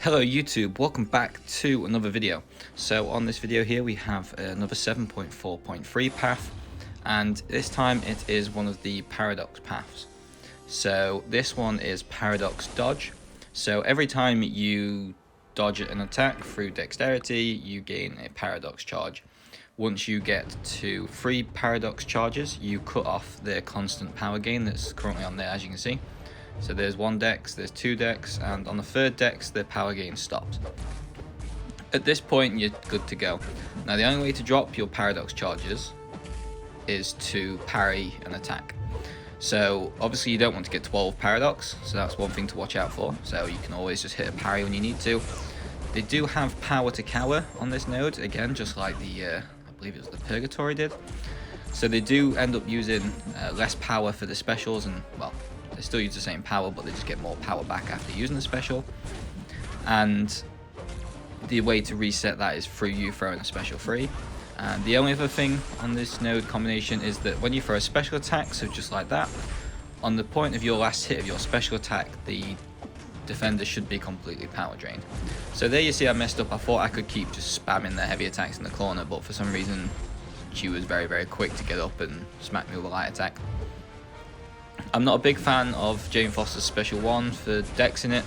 Hello YouTube, welcome back to another video. So on this video here we have another 7.4.3 path, and this time it is one of the paradox paths. So this one is paradox dodge. So every time you dodge an attack through dexterity, you gain a paradox charge. Once you get to 3 paradox charges, you cut off the constant power gain that's currently on there, as you can see. So there's 1 dex, there's 2 dex, and on the 3rd dex the power gain stops. At this point you're good to go. Now the only way to drop your paradox charges is to parry an attack. So obviously you don't want to get 12 paradox, so that's one thing to watch out for. So you can always just hit a parry when you need to. They do have power to cower on this node, again just like the, I believe it was the Purgatory did. So they do end up using less power for the specials, and well, they still use the same power, but they just get more power back after using the special. And the way to reset that is through you throwing a special free. And the only other thing on this node combination is that when you throw a special attack, so just like that, on the point of your last hit of your special attack, the defender should be completely power drained. So there you see I messed up. I thought I could keep just spamming the heavy attacks in the corner, but for some reason she was very quick to get up and smack me with a light attack. I'm not a big fan of Jane Foster's special 1 for dex in it.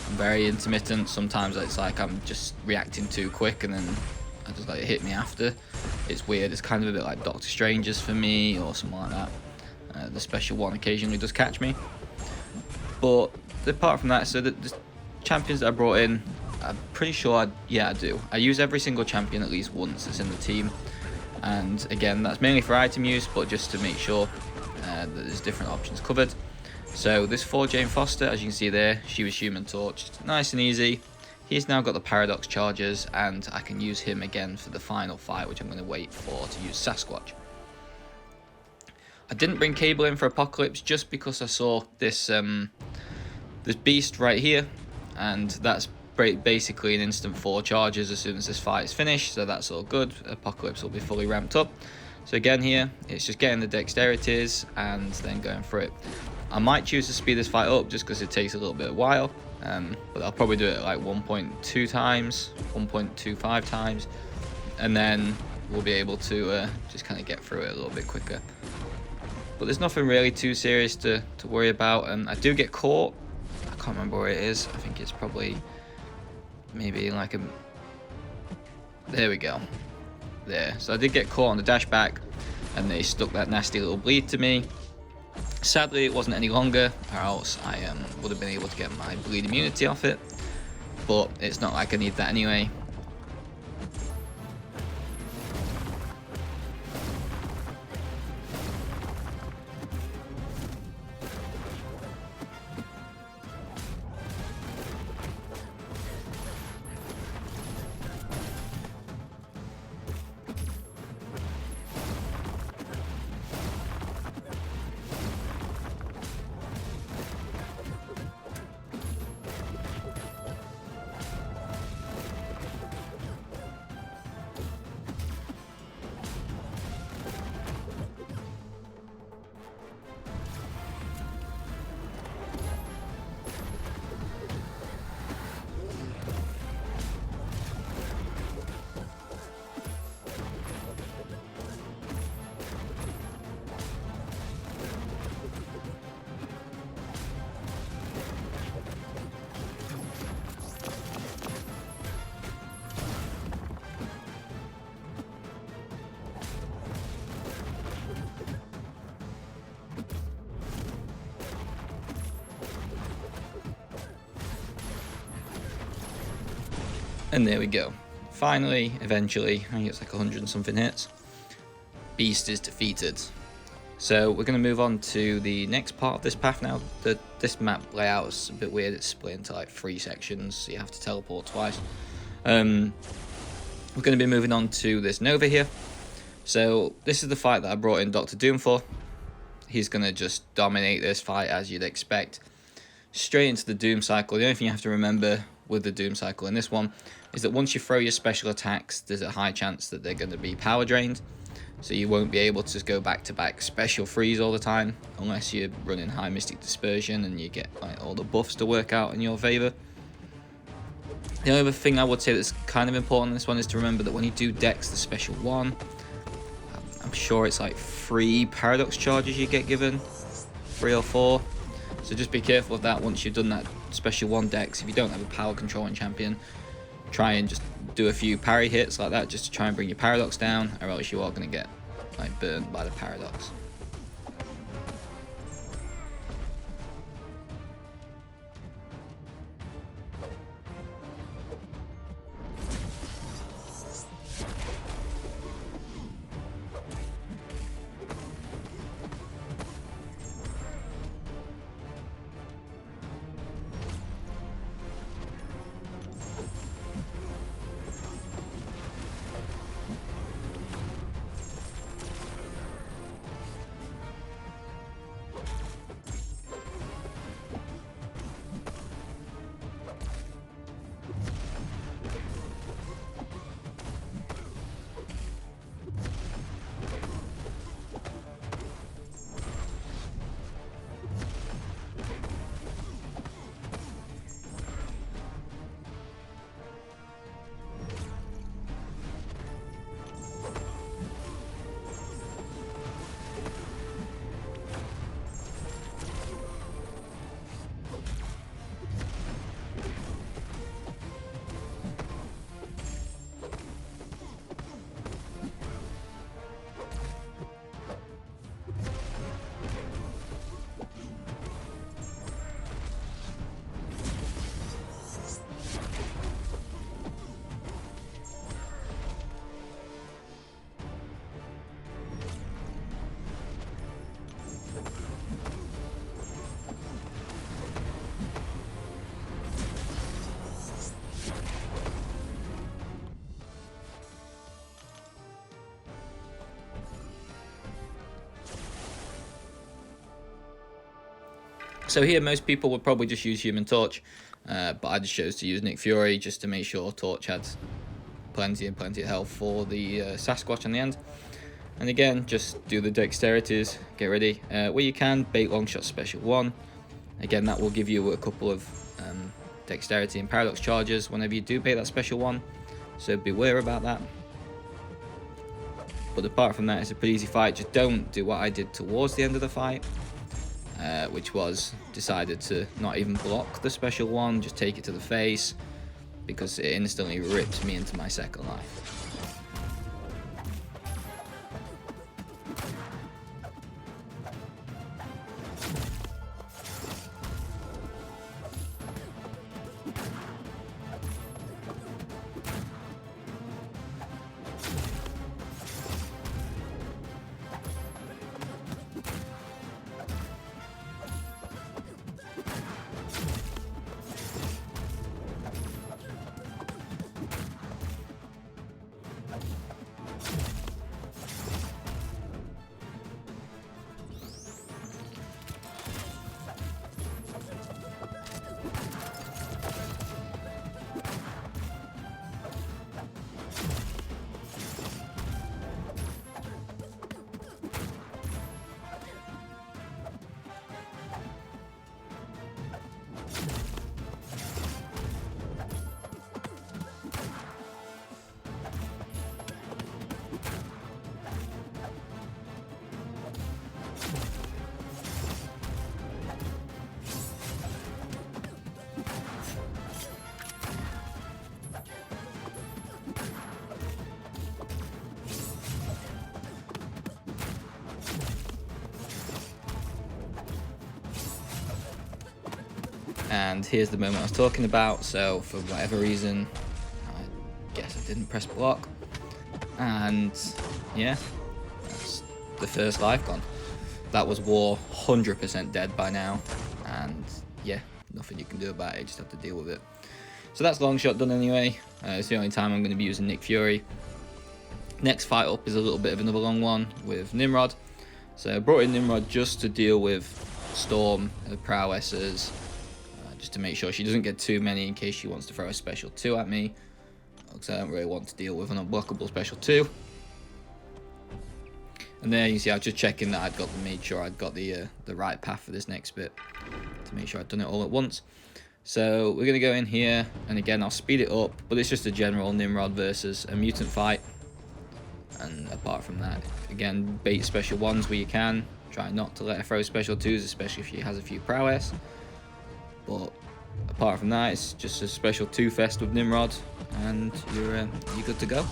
I'm very intermittent. Sometimes it's like I'm just reacting too quick and then I just let it hit me after. It's weird. It's kind of a bit like Doctor Strange's for me or something like that. The special 1 occasionally does catch me. But apart from that, so the champions that I brought in, I'm pretty sure I do. I use every single champion at least once that's in the team. And again, that's mainly for item use, but just to make sure that there's different options covered. So this for Jane Foster, as you can see there, she was Human Torch, nice and easy. He's now got the paradox charges, and I can use him again for the final fight, which I'm going to wait for to use Sasquatch. I didn't bring Cable in for Apocalypse just because I saw this this beast right here, and that's basically an instant 4 charges as soon as this fight is finished, so that's all good. Apocalypse will be fully ramped up. So again here, it's just getting the dexterities and then going through it. I might choose to speed this fight up just because it takes a little bit of while, but I'll probably do it like 1.2 times, 1.25 times, and then we'll be able to just kind of get through it a little bit quicker. But there's nothing really too serious to worry about, and I do get caught. I can't remember where it is. I think it's probably maybe like a... There we go. There. So I did get caught on the dash back, and they stuck that nasty little bleed to me. Sadly, it wasn't any longer, or else I would have been able to get my bleed immunity off it. But it's not like I need that anyway. And there we go. Finally, eventually, I think it's like 100 and something hits. Beast is defeated. So we're going to move on to the next part of this path now. This map layout is a bit weird. It's split into like 3 sections, so you have to teleport twice. We're going to be moving on to this Nova here. So this is the fight that I brought in Dr. Doom for. He's going to just dominate this fight as you'd expect. Straight into the Doom cycle. The only thing you have to remember with the Doom cycle in this one is that once you throw your special attacks, there's a high chance that they're going to be power drained. So you won't be able to just go back-to-back special freeze all the time, unless you're running high Mystic Dispersion and you get like all the buffs to work out in your favor. The only other thing I would say that's kind of important in this one is to remember that when you do Dex the special one, I'm sure it's like 3 paradox charges you get given, 3 or 4. So just be careful of that once you've done that special 1 Dex. If you don't have a power controlling champion, try and just do a few parry hits like that just to try and bring your paradox down, or else you are going to get like burnt by the paradox. So here most people would probably just use Human Torch, but I just chose to use Nick Fury just to make sure Torch had plenty of health for the Sasquatch on the end. And again, just do the dexterities, get ready. Where you can, bait Longshot special 1. Again, that will give you a couple of dexterity and paradox charges whenever you do bait that special 1, so beware about that. But apart from that, it's a pretty easy fight. Just don't do what I did towards the end of the fight, which was decided to not even block the special 1, just take it to the face, because it instantly rips me into my second life. And here's the moment I was talking about. So for whatever reason, I guess I didn't press block, and yeah, that's the first life gone. That was war, 100% dead by now, and yeah, nothing you can do about it, you just have to deal with it. So that's Longshot done anyway. It's the only time I'm going to be using Nick Fury. Next fight up is a little bit of another long one with Nimrod. So I brought in Nimrod just to deal with Storm, her prowesses, just to make sure she doesn't get too many in case she wants to throw a special 2 at me, because I don't really want to deal with an unblockable special 2. And there you see I was just checking that I'd made sure I'd got the right path for this next bit, to make sure I'd done it all at once. So we're going to go in here, and again I'll speed it up, but it's just a general Nimrod versus a mutant fight. And apart from that, again, bait special 1s where you can. Try not to let her throw special 2s, especially if she has a few prowess. But apart from that, it's just a special 2 fest with Nimrod, and you're good to go.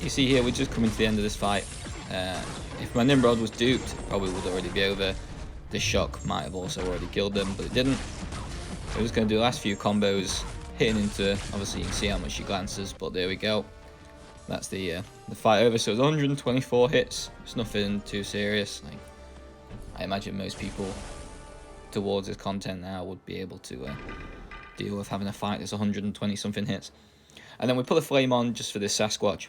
You see here, we're just coming to the end of this fight. If my Nimrod was duped, it probably would already be over. This shock might have also already killed them, but it didn't. I was going to do the last few combos, hitting into, obviously you can see how much she glances, but there we go. That's the fight over. So it was 124 hits. It's nothing too serious. Like, I imagine most people towards this content now would be able to deal with having a fight that's 120 something hits. And then we put the flame on just for this Sasquatch,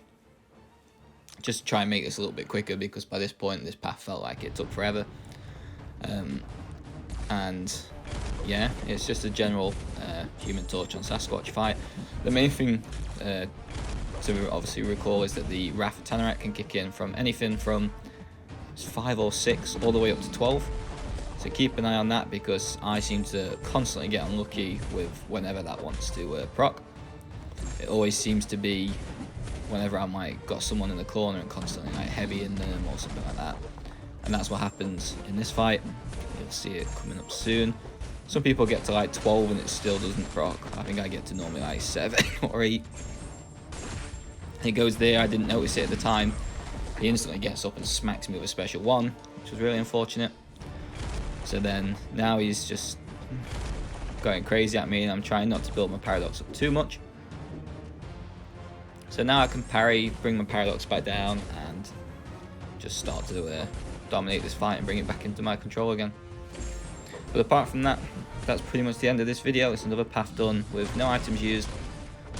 just to try and make this a little bit quicker, because by this point this path felt like it took forever. And yeah, it's just a general Human Torch on Sasquatch fight. The main thing to obviously recall is that the Wrath of Tanar'at can kick in from anything from 5 or 6 all the way up to 12. So keep an eye on that, because I seem to constantly get unlucky with whenever that wants to proc. It always seems to be whenever I'm like got someone in the corner and constantly like heavy in them or something like that. And that's what happens in this fight. You'll see it coming up soon. Some people get to like 12 and it still doesn't proc. I think I get to normally like 7 or 8. It goes there, I didn't notice it at the time. He instantly gets up and smacks me with a special 1, which was really unfortunate. So then now he's just going crazy at me, and I'm trying not to build my Paradox up too much. So now I can parry, bring my Paradox back down, and just start to dominate this fight and bring it back into my control again. But apart from that, that's pretty much the end of this video. It's another path done with no items used.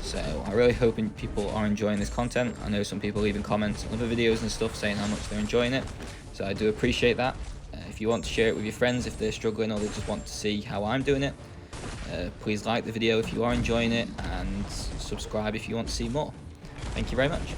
So I really hope people are enjoying this content. I know some people leaving comments on other videos and stuff saying how much they're enjoying it. So I do appreciate that. If you want to share it with your friends if they're struggling or they just want to see how I'm doing it, please like the video if you are enjoying it, and subscribe if you want to see more. Thank you very much.